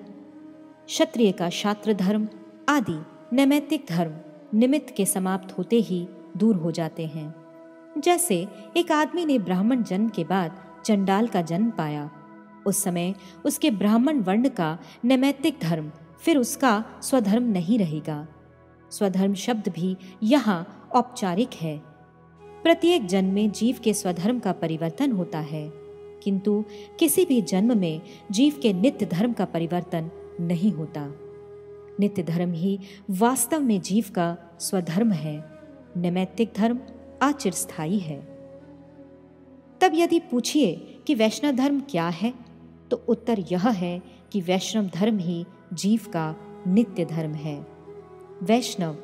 क्षत्रिय का शास्त्र धर्म आदि नैमित्तिक धर्म निमित्त के समाप्त होते ही दूर हो जाते हैं। जैसे एक आदमी ने ब्राह्मण जन्म के बाद चंडाल का जन्म पाया, उस समय उसके ब्राह्मण वर्ण का नैमित्तिक धर्म फिर उसका स्वधर्म नहीं रहेगा। स्वधर्म शब्द भी यहाँ औपचारिक है। प्रत्येक जन्म में जीव के स्वधर्म का परिवर्तन होता है, किंतु किसी भी जन्म में जीव के नित्य धर्म का परिवर्तन नहीं होता। नित्य धर्म ही वास्तव में जीव का स्वधर्म है। नैमित्तिक धर्म अचिरस्थायी है। तब यदि पूछिए कि वैष्णव धर्म क्या है, तो उत्तर यह है कि वैष्णव धर्म ही जीव का नित्य धर्म है। वैष्णव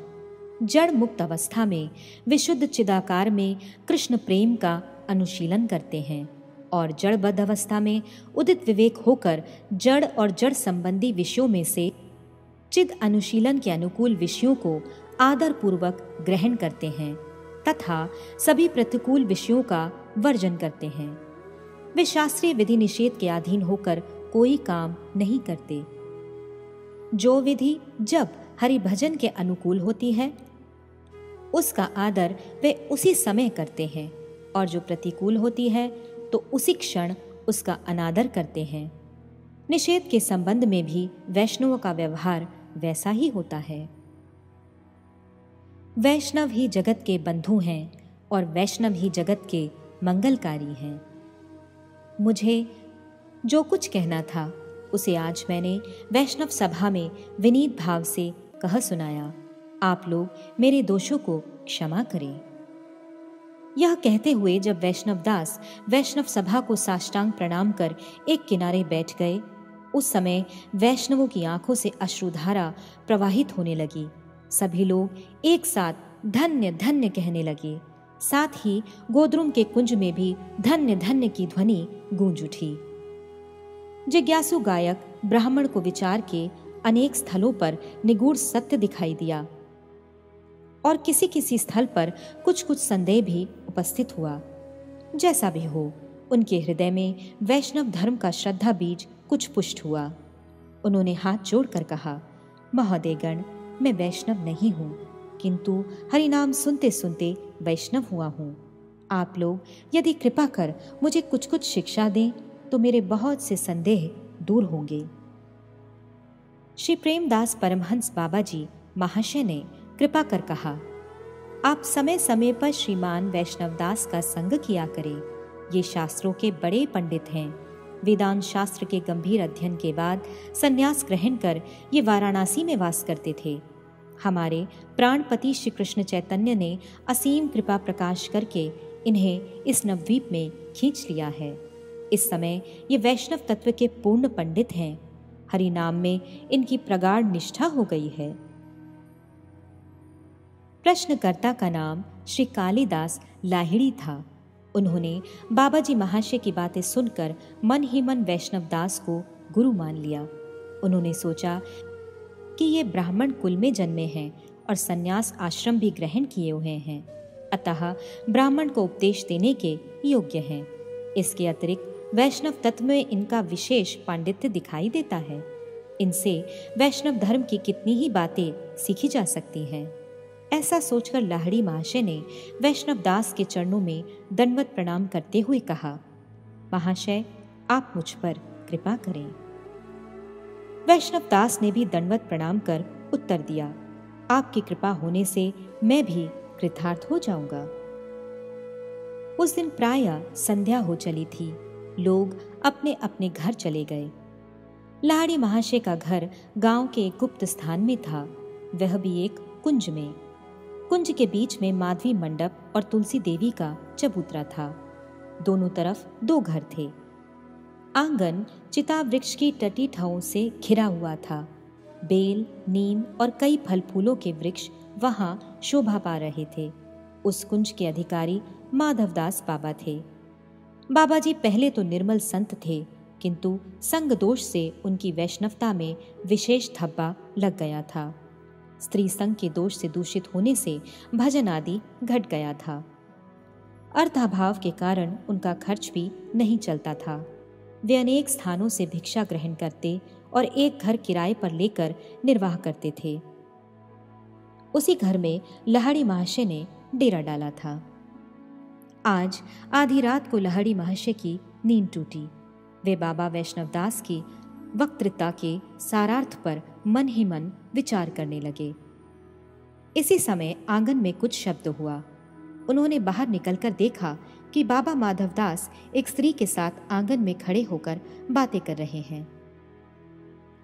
जड़ मुक्त अवस्था में विशुद्ध चिदाकार में कृष्ण प्रेम का अनुशीलन करते हैं और जड़बद्ध अवस्था में उदित विवेक होकर जड़ और जड़ संबंधी विषयों में से चिद अनुशीलन के अनुकूल विषयों को आदर पूर्वक ग्रहण करते हैं तथा सभी प्रतिकूल विषयों का वर्जन करते हैं। वे शास्त्रीय विधि निषेध के अधीन होकर कोई काम नहीं करते। जो विधि जब हरि भजन के अनुकूल होती है उसका आदर वे उसी समय करते हैं, और जो प्रतिकूल होती है तो उसी क्षण उसका अनादर करते हैं। निषेध के संबंध में भी वैष्णवों का व्यवहार वैसा ही होता है। वैष्णव ही जगत के बंधु हैं और वैष्णव ही जगत के मंगलकारी हैं। मुझे जो कुछ कहना था उसे आज मैंने वैष्णव सभा में विनीत भाव से कह सुनाया। आप लोग मेरे दोषों को क्षमा करें। यह कहते हुए जब वैष्णवदास वैष्णव सभा को साष्टांग प्रणाम कर एक किनारे बैठ गए, उस समय वैष्णवों की आंखों से अश्रुधारा प्रवाहित होने लगी। सभी लोग एक साथ धन्य धन्य कहने लगे। साथ ही गोद्रुम के कुंज में भी धन्य धन्य की ध्वनि गूंज उठी। जिज्ञासु गायक ब्राह्मण को विचार के अनेक स्थलों पर निगूढ़ सत्य दिखाई दिया और किसी किसी स्थल पर कुछ कुछ संदेह भी उपस्थित हुआ। जैसा भी हो, उनके हृदय में वैष्णव धर्म का श्रद्धा बीज कुछ पुष्ट हुआ। उन्होंने हाथ जोड़कर कहा, महोदयगण, मैं वैष्णव नहीं हूँ, किंतु हरिनाम सुनते सुनते वैष्णव हुआ हूँ। आप लोग यदि कृपा कर मुझे कुछ कुछ शिक्षा दें तो मेरे बहुत से संदेह दूर होंगे। श्री प्रेमदास परमहंस बाबा जी महाशय ने कृपा कर कहा, आप समय समय पर श्रीमान वैष्णवदास का संग किया करें। ये शास्त्रों के बड़े पंडित हैं। वेदांत शास्त्र के गंभीर अध्ययन के बाद संन्यास ग्रहण कर ये वाराणसी में वास करते थे। हमारे प्राणपति श्री कृष्ण चैतन्य ने असीम कृपा प्रकाश करके इन्हें इस नवद्वीप में खींच लिया है। इस समय ये वैष्णव तत्व के पूर्ण पंडित हैं। हरि नाम में इनकी प्रगाढ़ निष्ठा हो गई है। प्रश्नकर्ता का नाम श्री कालिदास लाहिड़ी था। उन्होंने बाबा जी महाशय की बातें सुनकर मन ही मन वैष्णवदास को गुरु मान लिया। उन्होंने सोचा कि ये ब्राह्मण कुल में जन्मे हैं और संन्यास आश्रम भी ग्रहण किए हुए हैं, अतः ब्राह्मण को उपदेश देने के योग्य हैं। इसके अतिरिक्त वैष्णव तत्व में इनका विशेष पांडित्य दिखाई देता है। इनसे वैष्णव धर्म की कितनी ही बातें सीखी जा सकती हैं। ऐसा सोचकर लाहिड़ी महाशय ने वैष्णव दास के चरणों में दंडवत प्रणाम करते हुए कहा, महाशय, आप मुझ पर कृपा करें। वैष्णव दास ने भी दंडवत प्रणाम कर उत्तर दिया, आपकी कृपा होने से मैं भी कृतार्थ हो जाऊंगा। उस दिन प्रायः संध्या हो चली थी। लोग अपने अपने घर चले गए। लाहिड़ी महाशय का घर गांव के एक गुप्त स्थान में था, वह भी एक कुंज में। कुंज के बीच में माधवी मंडप और तुलसी देवी का चबूतरा था। दोनों तरफ दो घर थे। आंगन चिता वृक्ष की टटी ठाओं से घिरा हुआ था। बेल, नीम और कई फल फूलों के वृक्ष वहां शोभा पा रहे थे। उस कुंज के अधिकारी माधवदास बाबा थे। बाबा जी पहले तो निर्मल संत थे, किंतु संग दोष से उनकी वैष्णवता में विशेष धब्बा लग गया था। स्त्री संग के दोष से दूषित होने से भजन आदि घट गया था। अर्थाभाव के कारण उनका खर्च भी नहीं चलता था। वे अनेक स्थानों से भिक्षा ग्रहण करते और एक घर किराए पर लेकर निर्वाह करते थे। उसी घर में लाहिड़ी महाशय ने डेरा डाला था। आज आधी रात को लाहिड़ी महाशय की नींद टूटी। वे बाबा वैष्णवदास की वक्तृता के सारार्थ पर मन ही मन विचार करने लगे। इसी समय आंगन में कुछ शब्द हुआ। उन्होंने बाहर निकलकर देखा कि बाबा माधवदास एक स्त्री के साथ आंगन में खड़े होकर बातें कर रहे हैं।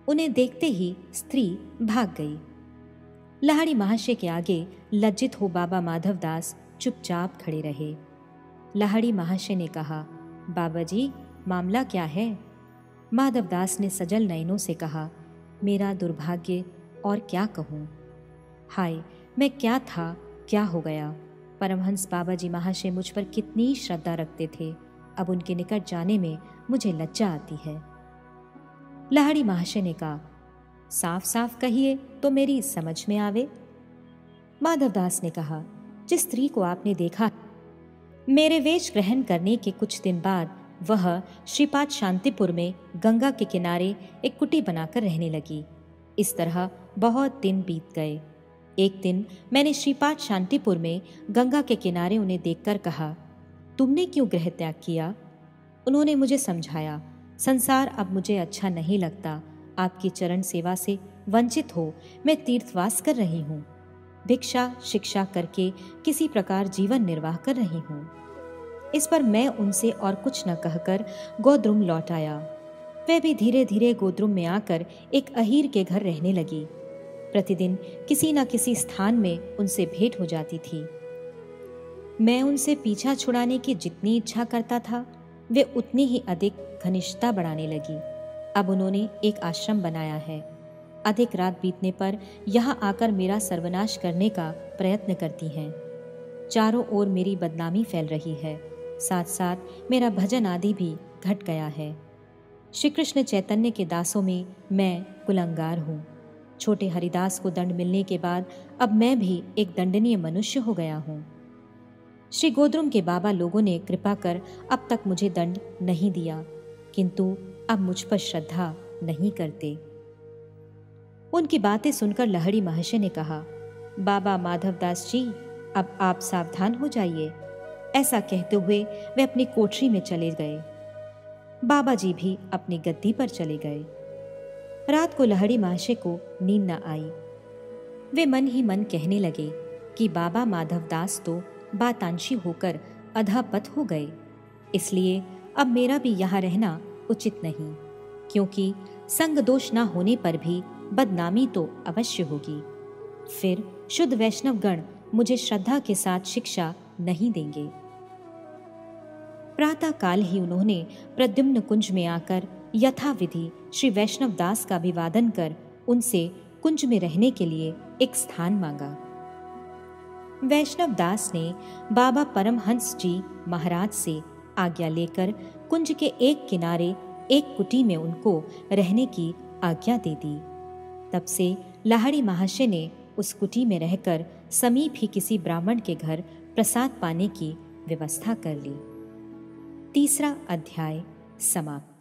उन्हें देखते ही स्त्री भाग गई। लाहिड़ी महाशय के आगे लज्जित हो बाबा माधवदास चुपचाप खड़े रहे। लाहिड़ी महाशय ने कहा, बाबा जी, मामला क्या है? माधवदास ने सजल नयनों से कहा, मेरा दुर्भाग्य, और क्या कहूँ। हाय, मैं क्या था, क्या हो गया। परमहंस बाबा जी महाशय मुझ पर कितनी श्रद्धा रखते थे, अब उनके निकट जाने में मुझे लज्जा आती है। लाहिड़ी महाशय ने कहा, साफ साफ कहिए तो मेरी समझ में आवे। माधवदास ने कहा, जिस स्त्री को आपने देखा, मेरे वेश ग्रहण करने के कुछ दिन बाद वह श्रीपाद शांतिपुर में गंगा के किनारे एक कुटी बनाकर रहने लगी। इस तरह बहुत दिन बीत गए। एक दिन मैंने श्रीपाद शांतिपुर में गंगा के किनारे उन्हें देखकर कहा, तुमने क्यों गृह त्याग किया? उन्होंने मुझे समझाया, संसार अब मुझे अच्छा नहीं लगता, आपकी चरण सेवा से वंचित हो मैं तीर्थवास कर रही हूँ। भिक्षा शिक्षा करके किसी प्रकार जीवन निर्वाह कर रही हूँ। इस पर मैं उनसे और कुछ न कहकर गोद्रुम लौट आया। वह भी धीरे धीरे गोद्रुम में आकर एक अहीर के घर रहने लगी। प्रतिदिन किसी न किसी स्थान में उनसे भेंट हो जाती थी। मैं उनसे पीछा छुड़ाने की जितनी इच्छा करता था, वे उतनी ही अधिक घनिष्ठता बढ़ाने लगी। अब उन्होंने एक आश्रम बनाया है। अधिक रात बीतने पर यहाँ आकर मेरा सर्वनाश करने का प्रयत्न करती हैं। चारों ओर मेरी बदनामी फैल रही है, साथ साथ मेरा भजन आदि भी घट गया है। श्री कृष्ण चैतन्य के दासों में मैं कुलंगार हूँ। छोटे हरिदास को दंड मिलने के बाद अब मैं भी एक दंडनीय मनुष्य हो गया हूँ। श्री गोद्रुम के बाबा लोगों ने कृपा कर अब तक मुझे दंड नहीं दिया, किंतु अब मुझ पर श्रद्धा नहीं करते। उनकी बातें सुनकर लहड़ी महर्षि ने कहा, बाबा माधवदास जी, अब आप सावधान हो जाइए। ऐसा कहते हुए वे अपनी कोठरी में चले गए। बाबा जी भी अपनी गद्दी पर चले गए। रात को लहड़ी महर्षि को नींद न आई। वे मन ही मन कहने लगे कि बाबा माधवदास तो बातांशी होकर अधःपत हो गए, इसलिए अब मेरा भी यहाँ रहना उचित नहीं, क्योंकि संग दोष न होने पर भी बदनामी तो अवश्य होगी। फिर शुद्ध वैष्णव गण मुझे श्रद्धा के साथ शिक्षा नहीं देंगे। प्रातः काल ही उन्होंने प्रद्युम्न कुंज में आकर यथाविधि श्री वैष्णव दास का अभिवादन कर उनसे कुंज में रहने के लिए एक स्थान मांगा। वैष्णव दास ने बाबा परमहंस जी महाराज से आज्ञा लेकर कुंज के एक किनारे एक कुटी में उनको रहने की आज्ञा दे दी। तब से लाहड़ी महर्षि ने उस कुटी में रहकर समीप ही किसी ब्राह्मण के घर प्रसाद पाने की व्यवस्था कर ली। तीसरा अध्याय समाप्त।